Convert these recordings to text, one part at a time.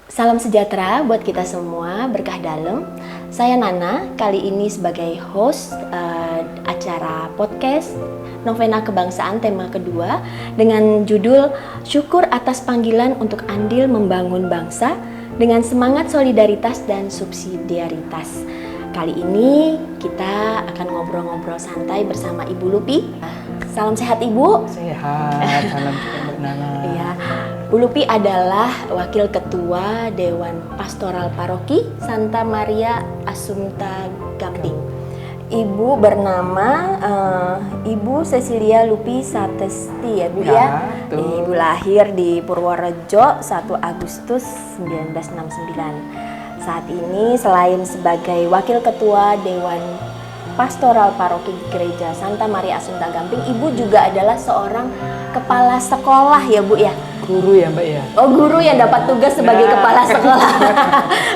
Salam sejahtera buat kita semua, berkah dalam. Saya Nana, kali ini sebagai host acara podcast Novena Kebangsaan tema kedua dengan judul Syukur atas panggilan untuk andil membangun bangsa dengan semangat solidaritas dan subsidiaritas. Kali ini kita akan ngobrol-ngobrol santai bersama Ibu Lupi. Salam sehat Ibu. Sehat, salam juga Mbak Nana. Iya, Bu Lupi adalah Wakil Ketua Dewan Pastoral Paroki Santa Maria Assunta Gamping. Ibu bernama Ibu Cecilia Lupi Satesti ya Bu ya? Ibu lahir di Purworejo 1 Agustus 1969. Saat ini selain sebagai Wakil Ketua Dewan Pastoral Paroki Gereja Santa Maria Assunta Gamping, Ibu juga adalah seorang kepala sekolah ya Bu ya? Guru ya Mbak ya? Oh, guru yang dapat tugas sebagai kepala sekolah.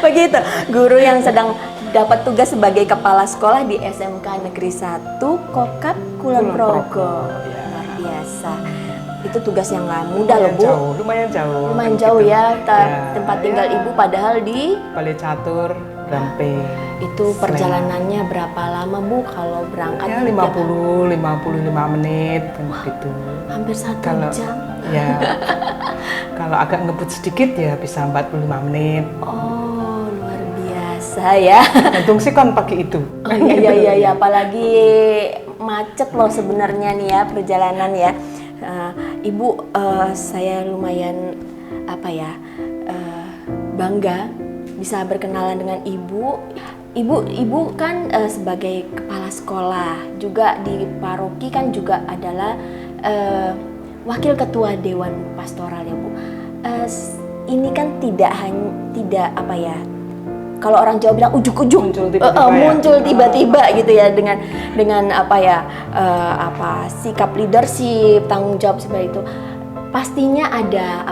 Begitu, guru yang sedang dapat tugas sebagai kepala sekolah di SMK Negeri 1 Kokap Kulon Progo. Luar biasa. Itu tugas yang nggak mudah loh Bu. Lumayan jauh. Lumayan jauh ya, tempat tinggal Ibu padahal di Balai Catur, Gamping. Itu perjalanannya berapa lama Bu kalau berangkat? Ya 55 menit gitu. Hampir 1 jam. Ya. Kalau agak ngebut sedikit ya bisa 45 menit. Oh, luar biasa ya. Untung sih kan pagi itu. Oh, iya, apalagi macet loh sebenarnya nih ya perjalanan ya. Ibu, saya lumayan bangga bisa berkenalan dengan Ibu. Ibu kan sebagai kepala sekolah juga di paroki kan juga adalah Wakil Ketua Dewan Pastoral ya Bu. Ini kan tidak kalau orang Jawa bilang ujuk-ujuk muncul tiba-tiba gitu ya dengan sikap leadership, tanggung jawab seperti itu. Pastinya ada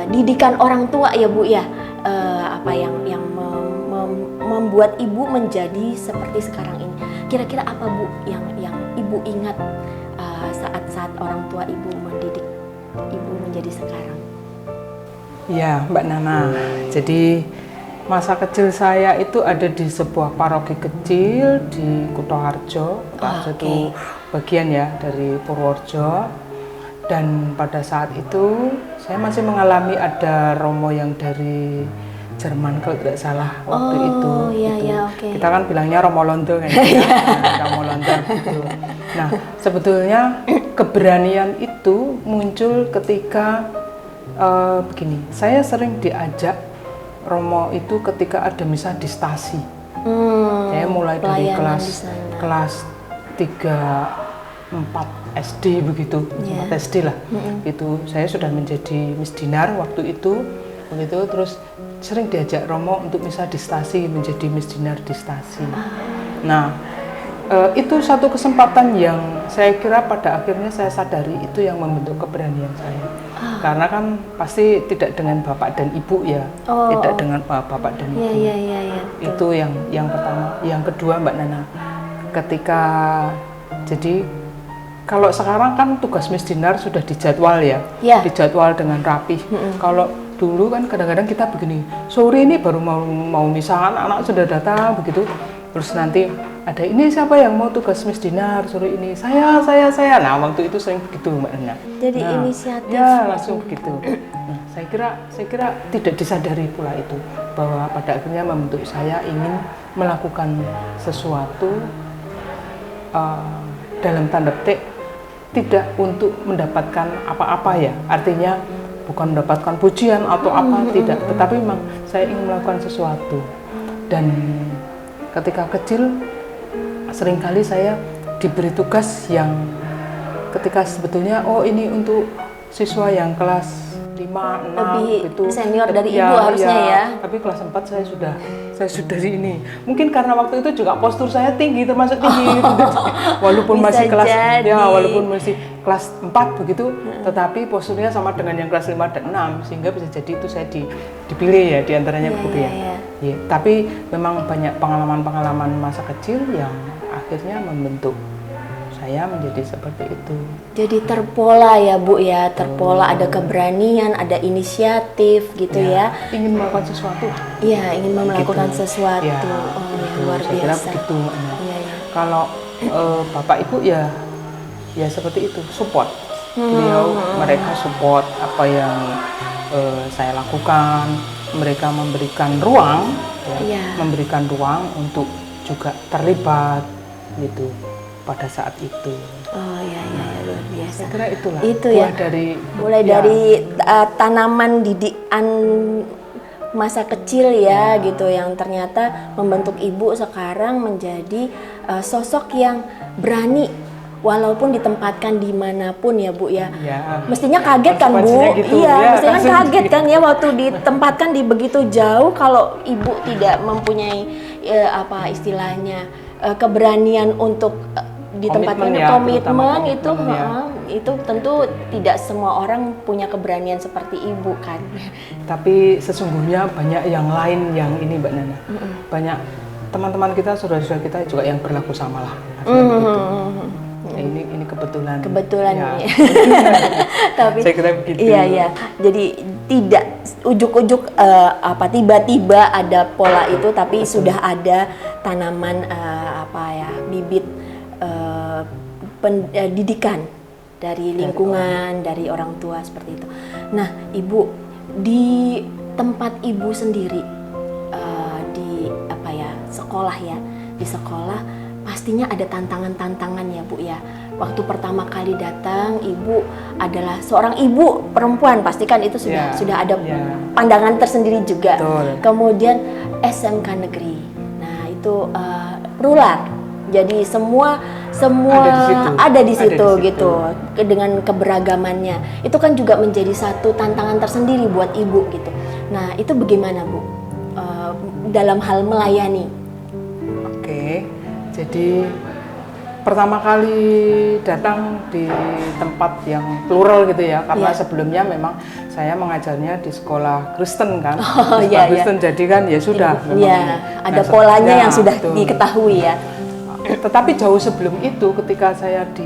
didikan orang tua ya Bu ya, yang membuat Ibu menjadi seperti sekarang ini. Kira-kira apa Bu yang Ibu ingat saat orang tua Ibu mendidik Ibu menjadi sekarang? Ya Mbak Nana, jadi masa kecil saya itu ada di sebuah paroki kecil di Kutoharjo. Kutoharjo itu bagian ya dari Purworejo. Dan pada saat itu saya masih mengalami ada romo yang dari Jerman kalau tidak salah waktu itu. Kita kan bilangnya Romo Londo kan Romo Londo gitu. Nah, sebetulnya keberanian itu muncul ketika begini. Saya sering diajak romo itu ketika ada misa di stasi. Saya mulai dari kelas 3, 4 SD begitu, 4 SD lah. Itu saya sudah menjadi misdinar waktu itu. Begitu terus sering diajak romo untuk misa di stasi, menjadi misdinar di stasi. Nah, itu satu kesempatan yang saya kira pada akhirnya saya sadari itu yang membentuk keberanian saya. Karena kan pasti tidak dengan bapak dan ibu ya, tidak dengan bapak dan ibu. Itu yang pertama. Yang kedua Mbak Nana, ketika jadi kalau sekarang kan tugas misdinar sudah dijadwal ya, dijadwal dengan rapih. Kalau dulu kan kadang-kadang kita begini, sore ini baru mau misa, anak-anak sudah datang begitu. Terus nanti ada ini siapa yang mau tugas misdinar sore ini? Saya. Nah, waktu itu sering begitu Mbak Nana. Jadi inisiatif. Ya, langsung begitu. Nah, saya kira tidak disadari pula itu bahwa pada akhirnya membentuk saya ingin melakukan sesuatu dalam tanda petik tidak untuk mendapatkan apa-apa ya. Artinya bukan mendapatkan pujian atau apa tidak, tetapi memang saya ingin melakukan sesuatu. Dan ketika kecil seringkali saya diberi tugas yang ketika sebetulnya ini untuk siswa yang kelas 5, 6 lebih gitu. Senior dari Ibu harusnya ya. Tapi kelas 4 saya sudah di ini. Mungkin karena waktu itu juga postur saya tinggi, termasuk tinggi gitu. Walaupun masih kelas walaupun masih kelas 4 begitu, tetapi posturnya sama dengan yang kelas 5 dan 6 sehingga bisa jadi itu saya dipilih ya di antaranya begitu ya. Ya, tapi memang banyak pengalaman-pengalaman masa kecil yang akhirnya membentuk saya menjadi seperti itu. Jadi terpola ya Bu ya, terpola, ada keberanian, ada inisiatif gitu ya. Ingin melakukan sesuatu. Iya, ingin melakukan sesuatu. Ya, Oh ya, gitu. luar Saya kira biasa. begitu, Mbak Nana. Iya, iya. Kalau Bapak Ibu ya seperti itu, support. Beliau mereka support apa yang saya lakukan. Mereka memberikan ruang, memberikan ruang untuk juga terlibat gitu pada saat itu. Oh ya, luar biasa. Saya kira itulah. Itu ya. Mulai dari tanaman didikan masa kecil ya gitu, yang ternyata membentuk Ibu sekarang menjadi sosok yang berani walaupun ditempatkan dimanapun ya Bu ya. Mestinya kaget kan Bu? Gitu, mestinya kaget kan ya waktu ditempatkan di begitu jauh, kalau Ibu tidak mempunyai apa istilahnya keberanian untuk ditempatkan komitmen itu tentu tidak semua orang punya keberanian seperti Ibu kan. Tapi sesungguhnya banyak yang lain yang ini Mbak Nana. Banyak teman-teman kita, saudara-saudara kita juga yang berlaku sama lah. Ini kebetulan ya. Tapi saya kira begitu. Iya. Jadi tidak ujuk-ujuk tiba-tiba ada pola itu, tapi sudah ada tanaman bibit pendidikan dari lingkungan, dari orang tua seperti itu. Nah, Ibu di tempat Ibu sendiri di sekolah ya, di sekolah pastinya ada tantangan-tantangan ya Bu ya. Waktu pertama kali datang, Ibu adalah seorang ibu perempuan, pastikan itu sudah ada pandangan tersendiri juga. Betul. Kemudian SMK negeri, nah itu rural, jadi semua ada di situ gitu, dengan keberagamannya. Itu kan juga menjadi satu tantangan tersendiri buat Ibu gitu. Nah itu bagaimana Bu dalam hal melayani? Oke, jadi pertama kali datang di tempat yang plural gitu ya, karena sebelumnya memang saya mengajarnya di sekolah Kristen kan, sekolah Kristen, jadi kan ya sudah. Ada polanya yang sudah diketahui ya. Tetapi jauh sebelum itu, ketika saya di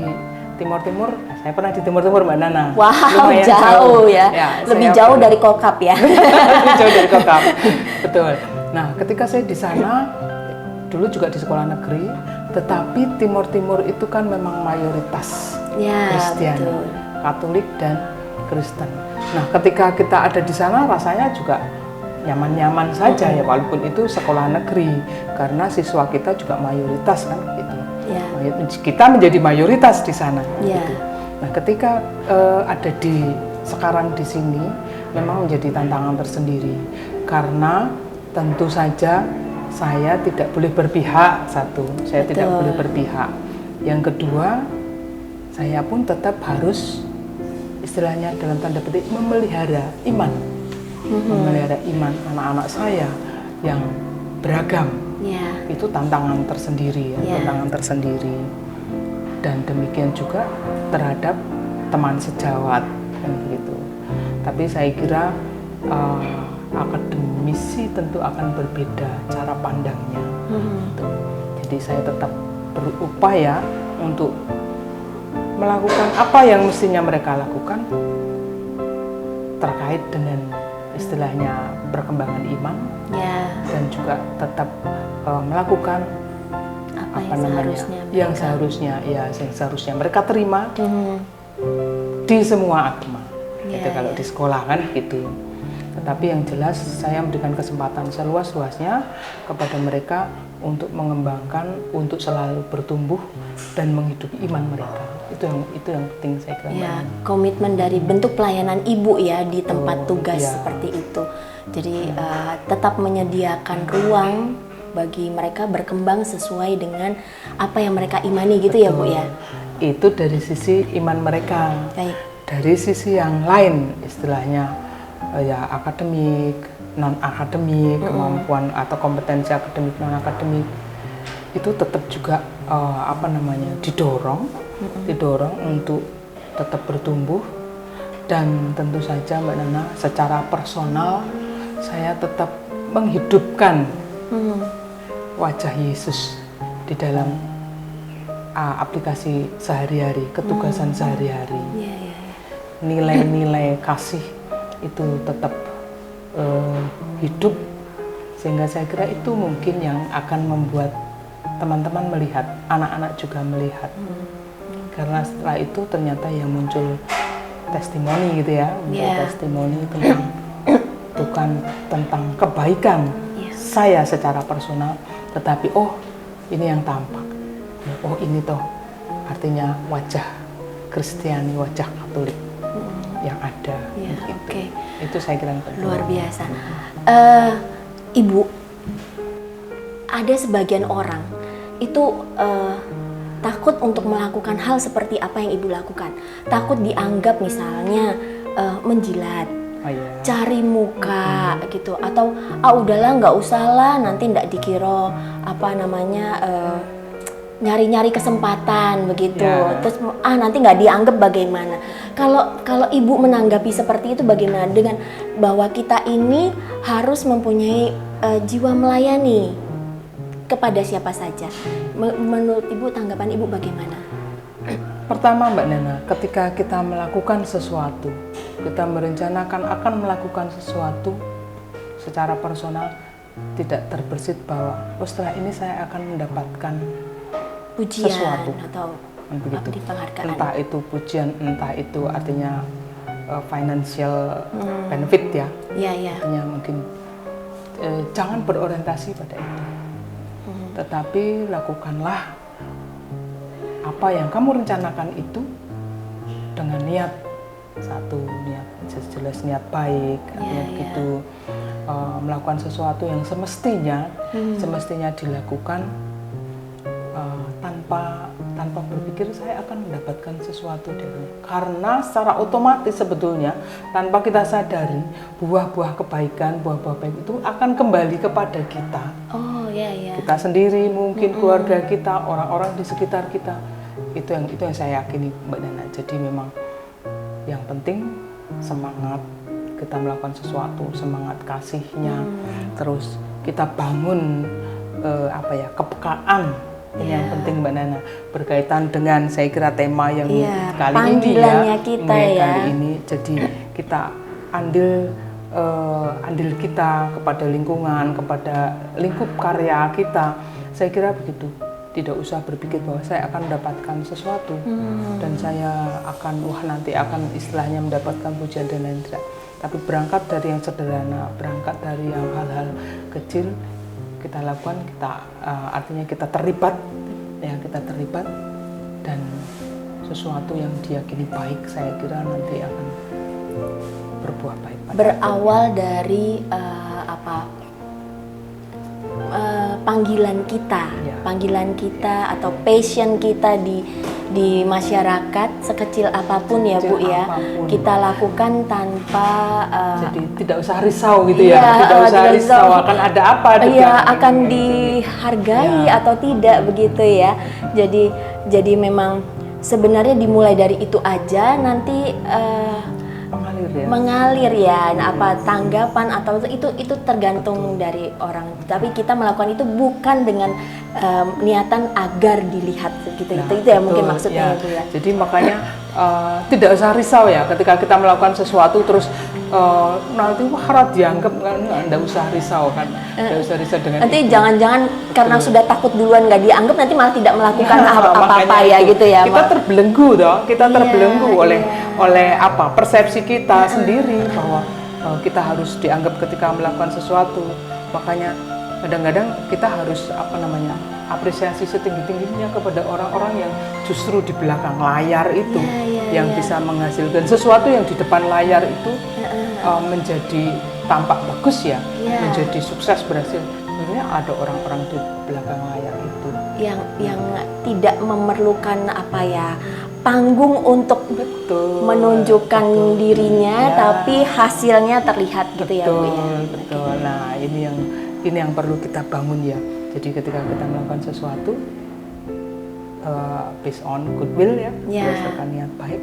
Timur Timur, saya pernah di Timur Timur Mbak Nana. Wow, jauh ya. Lebih jauh dari Kokap ya. Lebih jauh dari Kokap, betul. Nah, ketika saya di sana, dulu juga di sekolah negeri, tetapi Timur Timur itu kan memang mayoritas Kristen, Katolik dan Kristen. Nah, ketika kita ada di sana, rasanya juga nyaman-nyaman saja ya, walaupun itu sekolah negeri, karena siswa kita juga mayoritas kan gitu. Kita menjadi mayoritas di sana. Gitu. Nah, ketika ada sekarang di sini, memang menjadi tantangan tersendiri, karena tentu saja saya tidak boleh berpihak. Satu, saya tidak boleh berpihak. Yang kedua, saya pun tetap harus istilahnya dalam tanda petik memelihara iman. Memelihara iman anak-anak saya yang beragam. Itu tantangan tersendiri ya, tantangan tersendiri. Dan demikian juga terhadap teman sejawat kan begitu. Tapi saya kira akademisi tentu akan berbeda cara pandangnya. Jadi saya tetap berupaya untuk melakukan apa yang mestinya mereka lakukan terkait dengan istilahnya perkembangan iman, dan juga tetap melakukan yang seharusnya mereka terima di semua agama. Itu kalau di sekolah kan gitu. Tetapi yang jelas saya memberikan kesempatan seluas-luasnya kepada mereka untuk mengembangkan, untuk selalu bertumbuh dan menghidupi iman mereka. Itu yang penting saya kira. Komitmen dari bentuk pelayanan Ibu ya di tempat tugas seperti itu. Jadi tetap menyediakan ruang bagi mereka berkembang sesuai dengan apa yang mereka imani gitu. Ya Bu ya. Itu dari sisi iman mereka. Dari sisi yang lain istilahnya akademik, non akademik, kemampuan atau kompetensi akademik, non akademik itu tetap juga didorong untuk tetap bertumbuh. Dan tentu saja Mbak Nana, secara personal saya tetap menghidupkan wajah Yesus di dalam aplikasi sehari-hari, ketugasan sehari-hari. Iya, iya, iya. Nilai-nilai kasih itu tetap hidup, sehingga saya kira itu mungkin yang akan membuat teman-teman melihat, anak-anak juga melihat. Karena setelah itu ternyata yang muncul testimoni gitu ya, muncul testimoni tentang bukan tentang kebaikan saya secara personal, tetapi ini yang tampak, oh ini toh artinya wajah Kristiani, wajah Katolik yang ada. Oke. Itu saya kira yang penting. Luar biasa. Ibu, ada sebagian orang itu takut untuk melakukan hal seperti apa yang ibu lakukan. Takut dianggap misalnya menjilat, cari muka gitu, atau udahlah nggak usah lah, nanti ndak dikira nyari-nyari kesempatan begitu. Terus nanti nggak dianggap bagaimana. Kalau ibu menanggapi seperti itu bagaimana, dengan bahwa kita ini harus mempunyai jiwa melayani kepada siapa saja. Menurut ibu, tanggapan ibu bagaimana? Pertama Mbak Nana, ketika kita melakukan sesuatu, kita merencanakan akan melakukan sesuatu secara personal, tidak terbersit bahwa setelah ini saya akan mendapatkan pujian sesuatu atau begitu. Penghargaan. Entah itu pujian, entah itu artinya financial benefit ya. Iya. Artinya mungkin jangan berorientasi pada itu. Tetapi lakukanlah apa yang kamu rencanakan itu dengan niat, satu niat jelas niat baik, artinya begitu. Melakukan sesuatu yang semestinya dilakukan tanpa berpikir saya akan mendapatkan sesuatu dari, karena secara otomatis sebetulnya tanpa kita sadari buah-buah kebaikan, buah-buah baik itu akan kembali kepada kita. Kita sendiri, mungkin keluarga kita, orang-orang di sekitar kita. Itu yang saya yakini Mbak Nana. Jadi memang yang penting semangat kita melakukan sesuatu, semangat kasihnya, terus kita bangun kepekaan. Ini yang penting Mbak Nana, berkaitan dengan saya kira tema yang kali ini kali ini. Jadi kita andil kita kepada lingkungan, kepada lingkup karya kita. Saya kira begitu. Tidak usah berpikir bahwa saya akan mendapatkan sesuatu dan saya akan nanti akan istilahnya mendapatkan pujian dan lain-lain, tidak. Tapi berangkat dari yang sederhana, berangkat dari yang hal-hal kecil kita lakukan, artinya kita terlibat dan sesuatu yang diyakini baik, saya kira nanti akan berbuah baik. Berawal dari panggilan kita atau passion kita di masyarakat, sekecil apapun ya Bu ya, kita lakukan tanpa jadi tidak usah risau gitu tidak usah risau akan ada apa akan dihargai atau tidak begitu ya. Jadi memang sebenarnya dimulai dari itu aja, nanti mengalir ya. Tanggapan atau itu tergantung dari orang. Tapi kita melakukan itu bukan dengan niatan agar dilihat gitu. Itu ya mungkin maksudnya itu ya. Jadi makanya tidak usah risau ya ketika kita melakukan sesuatu terus nanti harap dianggap, nggak usah risau kan. Nggak usah risau dengan nanti itu. Jangan-jangan karena sudah takut duluan nggak dianggap, nanti malah tidak melakukan apa-apa ya gitu ya. Kita terbelenggu terbelenggu oleh persepsi kita sendiri bahwa kita harus dianggap ketika melakukan sesuatu. Makanya kadang-kadang kita harus apresiasi setinggi-tingginya kepada orang-orang yang justru di belakang layar itu bisa menghasilkan sesuatu yang di depan layar itu menjadi tampak bagus menjadi sukses, berhasil. Sebenarnya ada orang-orang di belakang layar itu yang tidak memerlukan panggung untuk menunjukkan dirinya, tapi hasilnya terlihat gitu ya Bu ya. Betul. Nah, ini yang perlu kita bangun ya. Jadi ketika kita melakukan sesuatu based on goodwill berdasarkan niat baik,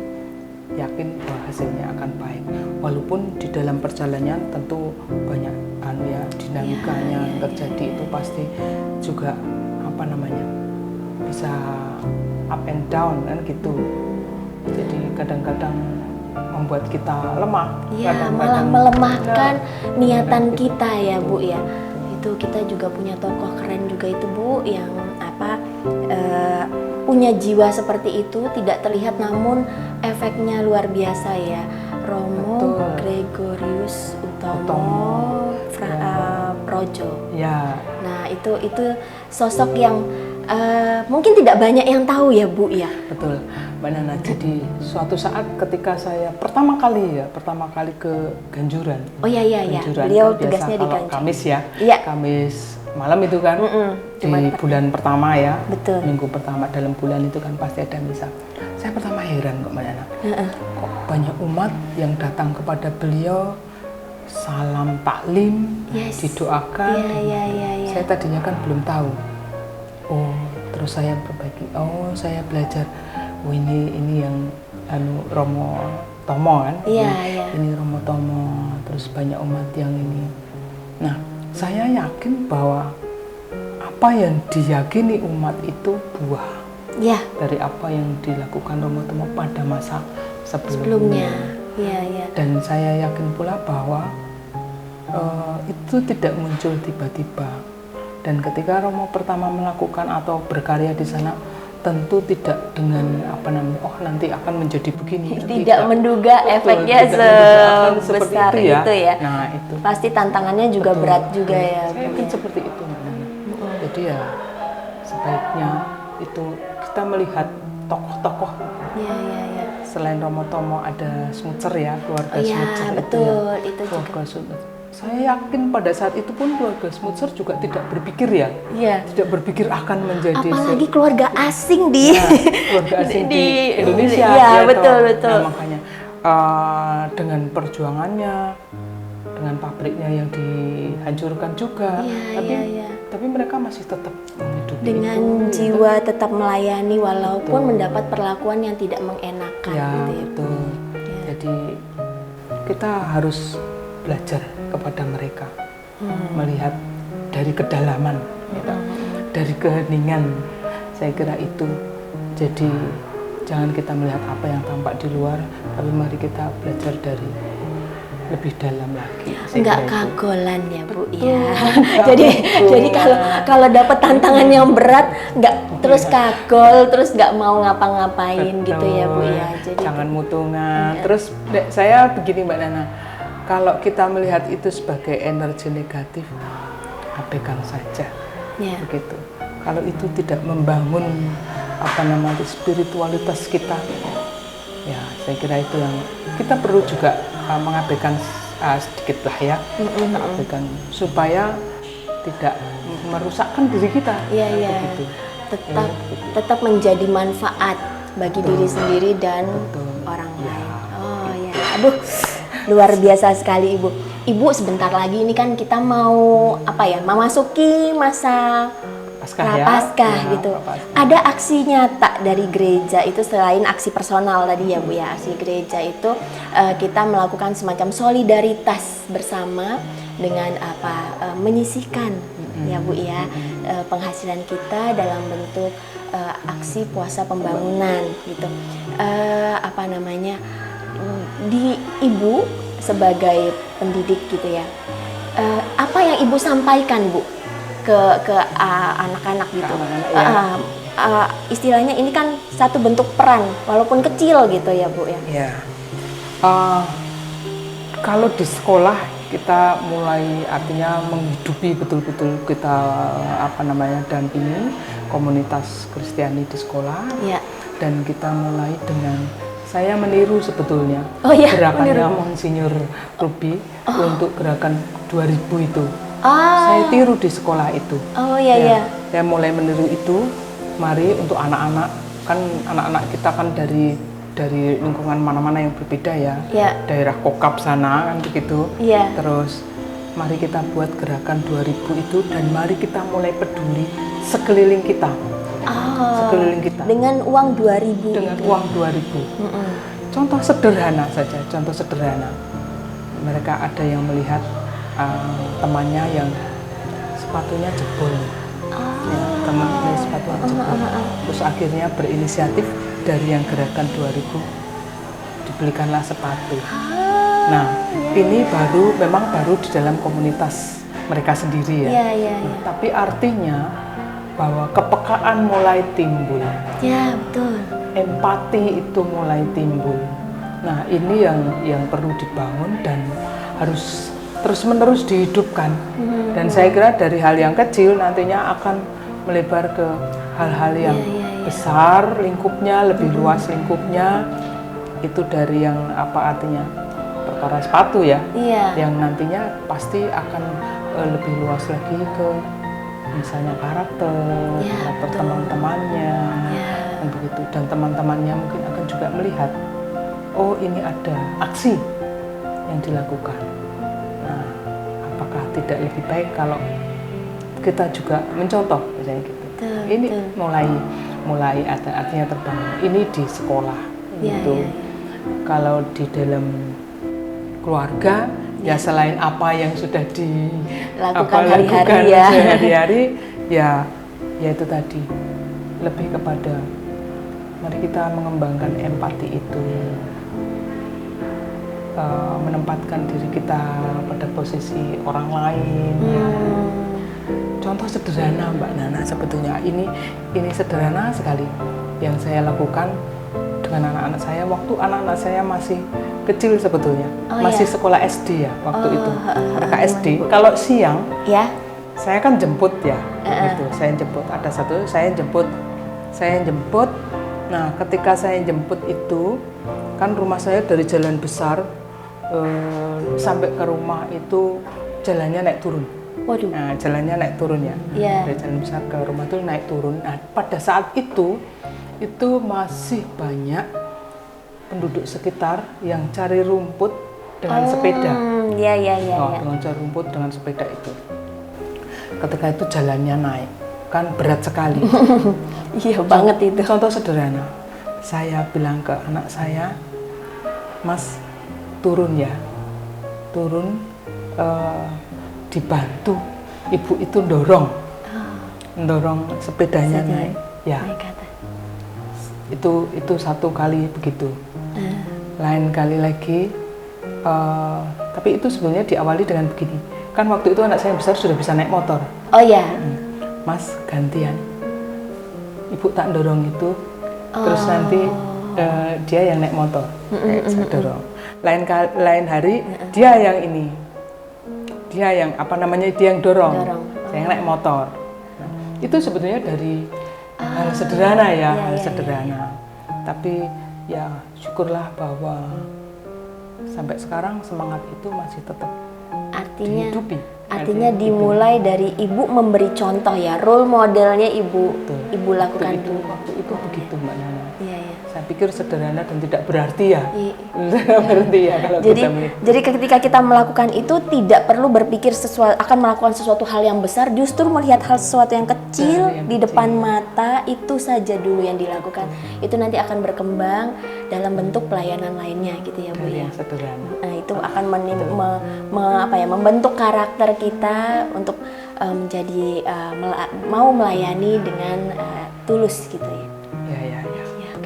yakin bahwa hasilnya akan baik. Walaupun di dalam perjalanan tentu banyak dinamikanya yang terjadi, itu pasti juga bisa up and down kan gitu. Jadi kadang-kadang membuat kita lemah. Ya, malah Kadang-kadang melemahkan niatan Benar, kita ya Bu ya. Itu kita juga punya tokoh keren juga itu Bu, yang punya jiwa seperti itu, tidak terlihat namun efeknya luar biasa ya. Romo Betul. Gregorius Utomo Utomo. Projo. Ya, Nah itu sosok yang mungkin tidak banyak yang tahu ya Bu ya. betul Mbak Nana. Jadi suatu saat ketika saya pertama kali ke Ganjuran. Oh iya iya ya. Ganjuran Beliau kan biasa tugasnya di kalau Ganjuran. Kamis ya. Iya. Kamis malam itu kan di bulan pertama ya. Betul. Minggu pertama dalam bulan itu kan pasti ada misa. Saya pertama heran kok Mbak Nana. Kok banyak umat yang datang kepada beliau, salam taklim, Yes. didoakan. Iya. Saya tadinya kan belum tahu. Oh, terus saya berbagi. Oh, saya belajar. Oh, ini yang Romo Tomo kan? Iya. Ini Romo Tomo. Terus banyak umat yang ini. Nah, saya yakin bahwa apa yang diyakini umat itu buah Ya, dari apa yang dilakukan Romo Tomo pada masa sebelumnya. Iya. Dan saya yakin pula bahwa itu tidak muncul tiba-tiba. Dan ketika Romo pertama melakukan atau berkarya di sana, tentu tidak dengan nanti akan menjadi begini. Tidak menduga Betul, efeknya tidak menduga akan seperti sebesar itu ya. Nah itu. Pasti tantangannya juga Betul. berat juga ya. Saya yakin seperti itu, Mbak Nana. Jadi ya sebaiknya itu kita melihat tokoh-tokoh. Iya. Selain Romo Tomo ada Smucer ya, keluarga Iya, Smucer betul. itu ya. Itu juga. Keluarga Smucer. Saya yakin pada saat itu pun keluarga Smucer juga tidak berpikir ya. Iya. Tidak berpikir akan menjadi Apalagi keluarga asing di keluarga asing di Indonesia. Iya, ya, betul. Nah, makanya dengan perjuangannya, dengan pabriknya yang dihancurkan juga, Iya. tapi mereka masih tetap menghidupi Dengan itu, jiwa tetap melayani walaupun mendapat perlakuan yang tidak mengenakan ya, gitu ya. betul. Ya. Jadi kita harus belajar kepada mereka, melihat dari kedalaman, gitu. Dari keheningan. Saya kira itu. Jadi jangan kita melihat apa yang tampak di luar, tapi mari kita belajar dari lebih dalam lagi. Nggak kagolan ya Bu ya. jadi kalau dapat tantangan yang berat nggak terus kagol, terus nggak mau ngapa-ngapain gitu ya Bu ya. Jadi jangan mutungan. Terus saya begini Mbak Nana, kalau kita melihat itu sebagai energi negatif, abaikan saja. ya. Begitu. Kalau itu tidak membangun spiritualitas kita, ya saya kira itu yang kita perlu juga mengabaikan sedikit lah ya, kita abaikan supaya tidak merusakkan diri kita. Iya. Begitu. Tetap menjadi manfaat bagi diri sendiri dan Betul. orang Ya. lain. Oh ya, aduh, luar biasa sekali Ibu. Ibu sebentar lagi ini kan kita mau memasuki masa Prapaskah Ya, gitu. Prapaskah. Ada aksi nyata dari gereja itu selain aksi personal tadi ya Bu ya. Aksi gereja itu kita melakukan semacam solidaritas bersama dengan menyisihkan ya Bu ya penghasilan kita dalam bentuk aksi puasa pembangunan gitu. Di Ibu sebagai pendidik gitu ya. Apa yang Ibu sampaikan Bu ke anak-anak gitu? Istilahnya ini kan satu bentuk peran walaupun kecil gitu ya Bu ya. Ya. Kalau di sekolah kita mulai artinya menghidupi betul-betul kita dampingi komunitas Kristiani di sekolah. Ya. Dan kita mulai dengan saya meniru sebetulnya gerakannya Monsinyur Ruby untuk gerakan 2000 itu. Saya tiru di sekolah itu. Saya mulai meniru itu. Mari untuk anak-anak, kan anak-anak kita kan dari lingkungan mana-mana yang berbeda ya. Daerah Kokap sana kan begitu. Terus mari kita buat gerakan 2000 itu dan mari kita mulai peduli sekeliling kita. Sekeliling kita. Dengan uang 2000. Dengan uang 2000. Contoh sederhana saja, contoh sederhana. Mereka ada yang melihat temannya yang sepatunya jebol. Ya, teman ini sepatu jebol. Terus akhirnya berinisiatif dari yang gerakan 2000 dibelikanlah sepatu. Nah, ini memang baru di dalam komunitas mereka sendiri ya. Nah, tapi artinya bahwa kepekaan mulai timbul. Ya, betul. Empati itu mulai timbul. Nah, ini yang perlu dibangun dan harus terus-menerus dihidupkan. Dan saya kira dari hal yang kecil nantinya akan melebar ke hal-hal yang besar lingkupnya, lebih luas lingkupnya. Itu dari yang apa artinya perkara sepatu ya, yang nantinya pasti akan lebih luas lagi ke misalnya karakter teman-temannya, dan begitu. Dan teman-temannya mungkin akan juga melihat, oh ini ada aksi yang dilakukan. Nah, apakah tidak lebih baik kalau kita juga mencontoh misalnya gitu. Ini mulai ada artinya terbangun. Ini di sekolah gitu. Kalau di dalam keluarga ya selain apa yang sudah lakukan hari-hari ya itu tadi lebih kepada mari kita mengembangkan empati itu, menempatkan diri kita pada posisi orang lain. Ya. Contoh sederhana Mbak Nana sebetulnya ini sederhana sekali yang saya lakukan dengan anak-anak saya waktu anak-anak saya masih kecil sebetulnya, masih sekolah SD ya waktu itu. Mereka SD. Kalau siang, saya kan jemput ya, gitu. Saya jemput ada satu, saya jemput. Nah, ketika saya jemput itu, kan rumah saya dari jalan besar sampai ke rumah itu jalannya naik turun. Waduh. Nah, jalannya naik turun ya. Dari jalan besar ke rumah itu naik turun. Nah, pada saat itu masih banyak penduduk sekitar yang cari rumput dengan sepeda. Dengan cari rumput dengan sepeda itu. Ketika itu jalannya naik, kan berat sekali. Iya banget itu. Contoh sederhana, saya bilang ke anak saya, Mas turun ya, dibantu ibu itu dorong sepedanya naik. Ya. Itu satu kali begitu. Lain kali lagi, tapi itu sebenarnya diawali dengan begini. Kan waktu itu anak saya yang besar sudah bisa naik motor. Oh ya. Mas gantian, ibu tak dorong itu, terus nanti dia yang naik motor, saya dorong. Lain hari dia yang ini, dia yang dorong. Saya yang naik motor. Nah, itu sebetulnya dari hal sederhana ya, sederhana. Tapi ya syukurlah bahwa sampai sekarang semangat itu masih tetap dihidupi. Artinya dimulai dari ibu memberi contoh ya, role modelnya ibu lakukan dulu. Waktu itu begitu Mbak Nana. Iya. Saya pikir sederhana dan tidak berarti ya. Tidak berarti ya kalau kita melihat. Jadi ketika kita melakukan itu tidak perlu berpikir akan melakukan sesuatu hal yang besar, justru melihat sesuatu yang kecil di depan mata itu saja dulu yang dilakukan. Itu nanti akan berkembang dalam bentuk pelayanan lainnya gitu ya Bu ya. Yang sederhana. Nah, itu akan membentuk karakter kita untuk menjadi mau melayani dengan tulus gitu ya. Ya.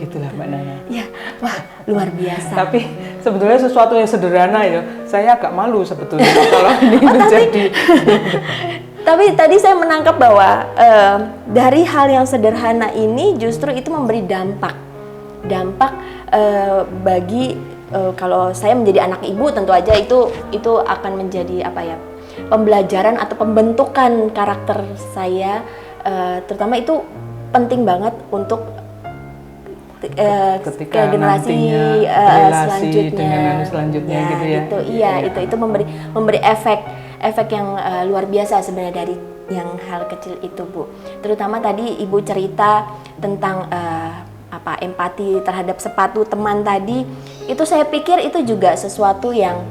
Begitulah Mbak Nana. Ya, wah luar biasa. Tapi sebetulnya sesuatu yang sederhana ya, saya agak malu sebetulnya kalau ini terjadi. Tapi tadi saya menangkap bahwa dari hal yang sederhana ini justru itu memberi dampak bagi kalau saya menjadi anak ibu tentu aja itu akan menjadi pembelajaran atau pembentukan karakter saya, terutama itu penting banget untuk ketika generasi selanjutnya gitu ya. Itu memberi efek yang luar biasa sebenarnya dari yang hal kecil itu Bu. Terutama tadi Ibu cerita tentang empati terhadap sepatu teman tadi, itu saya pikir itu juga sesuatu yang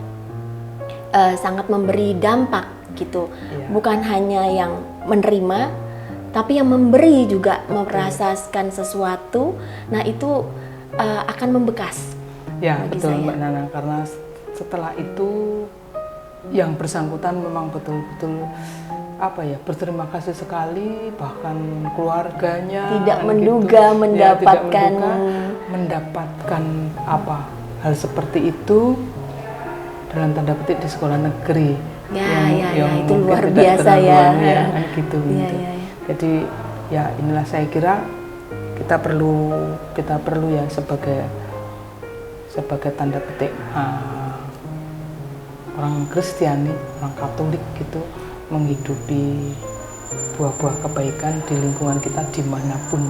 sangat memberi dampak gitu. Bukan hanya yang menerima, tapi yang memberi juga merasakan sesuatu. Nah itu akan membekas. Ya betul Mbak Nana, karena setelah itu yang bersangkutan memang betul-betul apa ya, berterima kasih sekali, bahkan keluarganya tidak gitu, menduga ya, mendapatkan mendapatkan apa hal seperti itu dalam tanda petik di sekolah negeri ya, itu mungkin luar tidak biasa ya. ya kan gitu, Ya, gitu. ya. Jadi ya inilah saya kira kita perlu ya sebagai tanda petik orang Kristiani, orang Katolik gitu, menghidupi buah-buah kebaikan di lingkungan kita dimanapun.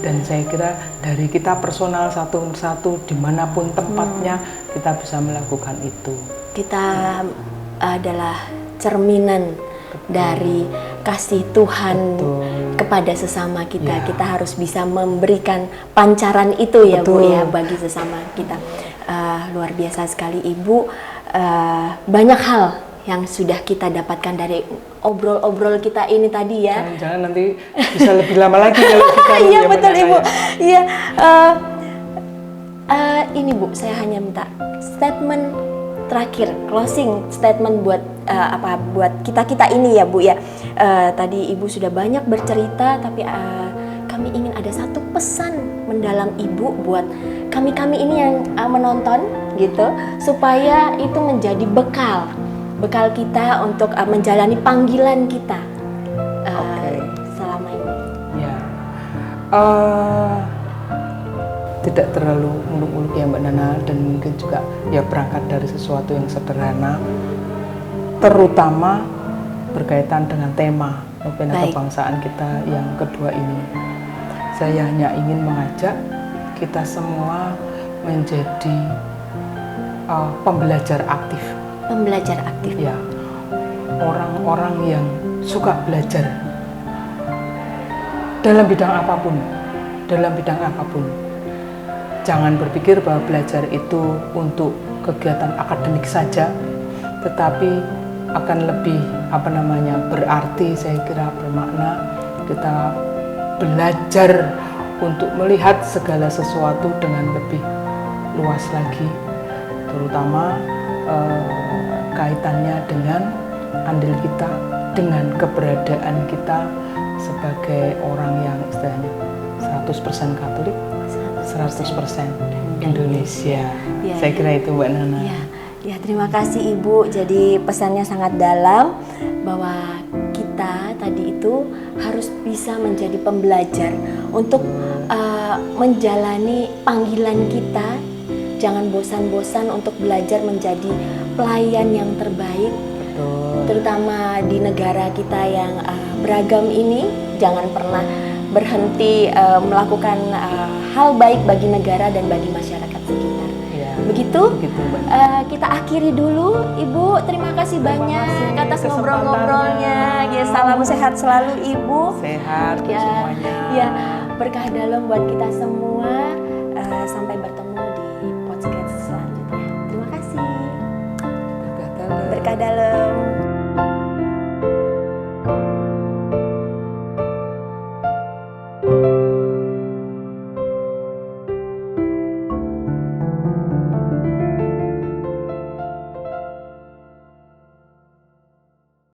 Dan saya kira dari kita personal satu-satu dimanapun tempatnya kita bisa melakukan itu. Kita adalah cerminan dari kasih Tuhan kepada sesama kita. Ya. Kita harus bisa memberikan pancaran itu ya Bu ya bagi sesama kita. Luar biasa sekali Ibu. Banyak hal yang sudah kita dapatkan dari obrol-obrol kita ini tadi ya. Jangan nanti bisa lebih lama lagi kalau kita. Iya betul Ibu. Iya. Ini Bu, saya hanya minta statement terakhir, closing statement buat buat kita ini ya Bu ya. Tadi Ibu sudah banyak bercerita, tapi kami ingin ada satu pesan mendalam Ibu buat kami ini yang menonton gitu, supaya itu menjadi bekal kita untuk menjalani panggilan kita selama ini. Ya, tidak terlalu muluk-muluk ya Mbak Nana, dan mungkin juga ya berangkat dari sesuatu yang sederhana, terutama berkaitan dengan tema novena kebangsaan kita yang kedua ini. Saya hanya ingin mengajak kita semua menjadi pembelajar aktif. Pembelajar aktif. Ya, orang-orang yang suka belajar dalam bidang apapun. Jangan berpikir bahwa belajar itu untuk kegiatan akademik saja, tetapi akan lebih berarti, saya kira bermakna kita belajar untuk melihat segala sesuatu dengan lebih luas lagi, terutama kaitannya dengan andil kita, dengan keberadaan kita sebagai orang yang istilahnya 100% Katolik, 100% Indonesia. Ya, saya kira itu Mbak Nana. Ya, terima kasih Ibu. Jadi pesannya sangat dalam bahwa kita tadi itu harus bisa menjadi pembelajar untuk menjalani panggilan kita. Jangan bosan-bosan untuk belajar menjadi pelayan yang terbaik. Betul. Terutama di negara kita yang beragam ini, jangan pernah berhenti melakukan hal baik bagi negara dan bagi masyarakat sekitar. Ya, begitu kita akhiri dulu Ibu. Terima kasih banyak atas ngobrol-ngobrolnya. Ya, salam sehat selalu Ibu. Sehat ya, semuanya. Ya, berkah dalam buat kita semua.